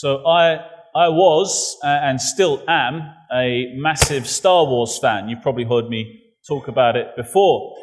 So I was and still am a massive Star Wars fan. You've probably heard me talk about it before.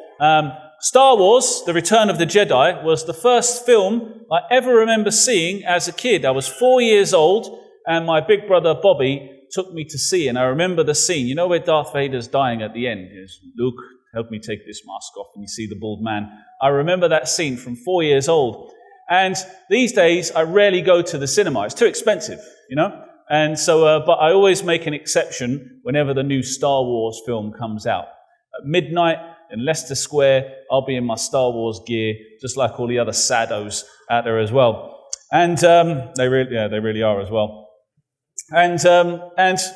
Star Wars, The Return of the Jedi, was the first film I ever remember seeing as a kid. I was 4 years old, and my big brother Bobby took me to see, and I remember the scene. You know where Darth Vader's dying at the end? It's, Luke, help me take this mask off, and you see the bald man. I remember that scene from 4 years old. And these days, I rarely go to the cinema. It's too expensive, you know? And so, but I always make an exception whenever the new Star Wars film comes out. At midnight in Leicester Square, I'll be in my Star Wars gear, just like all the other saddos out there as well. And they really are as well. And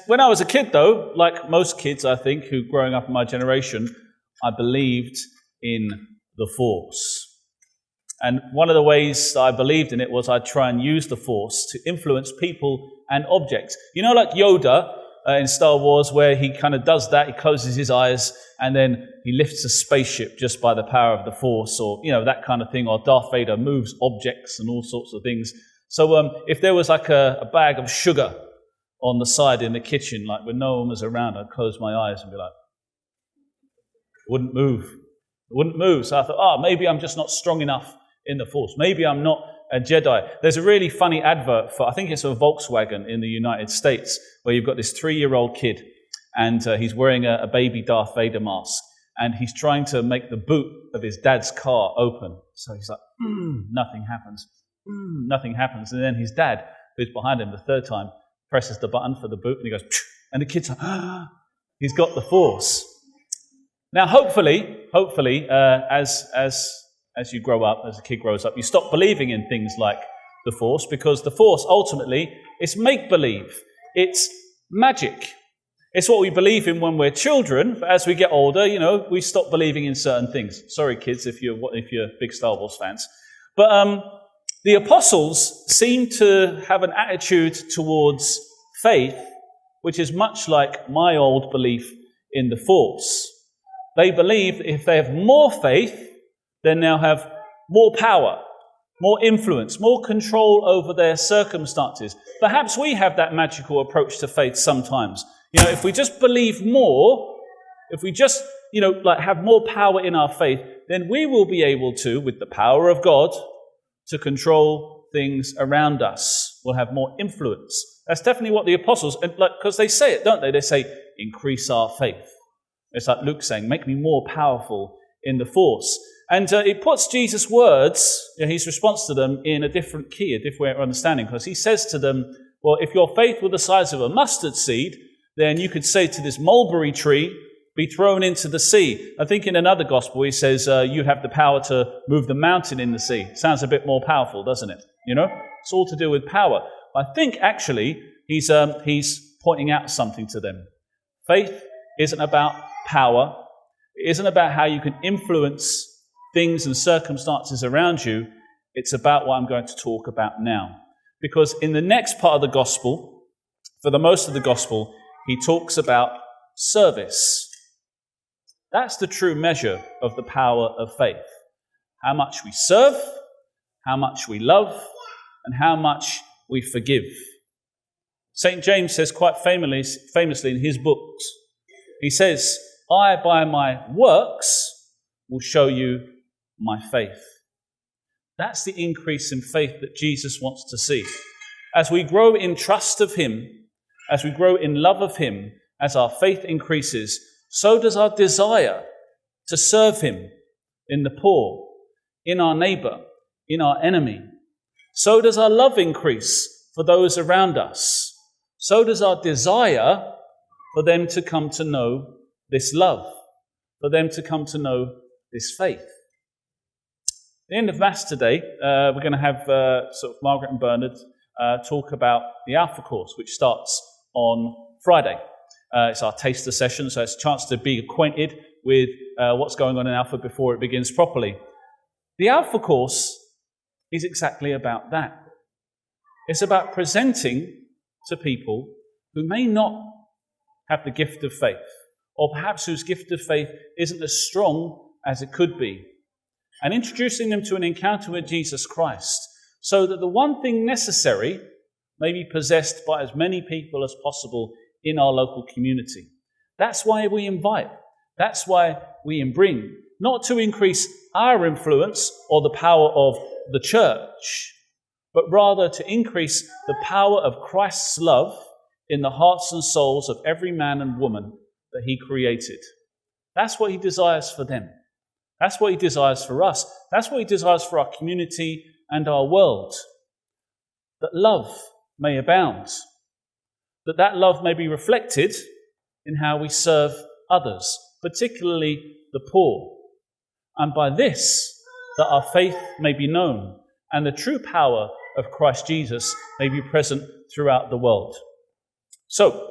when I was a kid, though, like most kids, I think, who growing up in my generation, I believed in the Force. And one of the ways that I believed in it was I'd try and use the Force to influence people and objects. You know, like Yoda in Star Wars, where he kind of does that, he closes his eyes, and then he lifts a spaceship just by the power of the Force, or, you know, that kind of thing, or Darth Vader moves objects and all sorts of things. So if there was like a bag of sugar on the side in the kitchen, like when no one was around, I'd close my eyes and be like, wouldn't move. So I thought, maybe I'm just not strong enough in the Force. Maybe I'm not a Jedi. There's a really funny advert for, I think it's a Volkswagen in the United States, where you've got this 3-year-old kid, and he's wearing a baby Darth Vader mask, and he's trying to make the boot of his dad's car open. So he's like, nothing happens. Nothing happens. And then his dad, who's behind him the third time, presses the button for the boot, and he goes, and the kid's like, he's got the Force. Now, hopefully, as you grow up, as a kid grows up, you stop believing in things like the Force, because the Force, ultimately, is make-believe. It's magic. It's what we believe in when we're children, but as we get older, you know, we stop believing in certain things. Sorry, kids, if you're big Star Wars fans. But the apostles seem to have an attitude towards faith, which is much like my old belief in the Force. They believe if they have more faith, then they'll have more power, more influence, more control over their circumstances. Perhaps we have that magical approach to faith sometimes. You know, if we just believe more, if we just, have more power in our faith, then we will be able to, with the power of God, to control things around us. We'll have more influence. That's definitely what the apostles, because they say it, don't they? They say, increase our faith. It's like Luke saying, make me more powerful in the Force. And it puts Jesus' words, his response to them, in a different key, a different way of understanding, because he says to them, well, if your faith were the size of a mustard seed, then you could say to this mulberry tree, be thrown into the sea. I think in another gospel he says you have the power to move the mountain in the sea. Sounds a bit more powerful, doesn't it? You know, it's all to do with power. I think actually he's pointing out something to them. Faith isn't about power. It isn't about how you can influence things and circumstances around you. It's about what I'm going to talk about now. Because in the next part of the gospel, for the most of the gospel, he talks about service. That's the true measure of the power of faith. How much we serve, how much we love, and how much we forgive. St. James says quite famously in his books, he says, I by my works will show you my faith. That's the increase in faith that Jesus wants to see. As we grow in trust of him, as we grow in love of him, as our faith increases, so does our desire to serve him in the poor, in our neighbor, in our enemy. So does our love increase for those around us. So does our desire for them to come to know this love, for them to come to know this faith. At the end of Mass today, we're going to have Margaret and Bernard talk about the Alpha course, which starts on Friday. It's our taster session, so it's a chance to be acquainted with what's going on in Alpha before it begins properly. The Alpha course is exactly about that. It's about presenting to people who may not have the gift of faith, or perhaps whose gift of faith isn't as strong as it could be, and introducing them to an encounter with Jesus Christ, so that the one thing necessary, may be possessed by as many people as possible in our local community. That's why we invite. That's why we bring, not to increase our influence or the power of the church, but rather to increase the power of Christ's love in the hearts and souls of every man and woman that he created. That's what he desires for them. That's what he desires for us. That's what he desires for our community and our world. That love may abound. That love may be reflected in how we serve others, particularly the poor. And by this, that our faith may be known and the true power of Christ Jesus may be present throughout the world. So,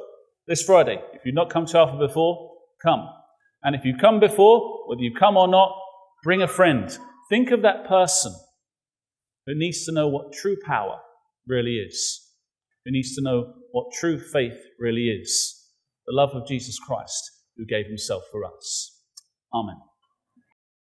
this Friday, if you've not come to Alpha before, come. And if you've come before, whether you come or not, bring a friend. Think of that person who needs to know what true power really is, who needs to know what true faith really is, the love of Jesus Christ who gave himself for us. Amen.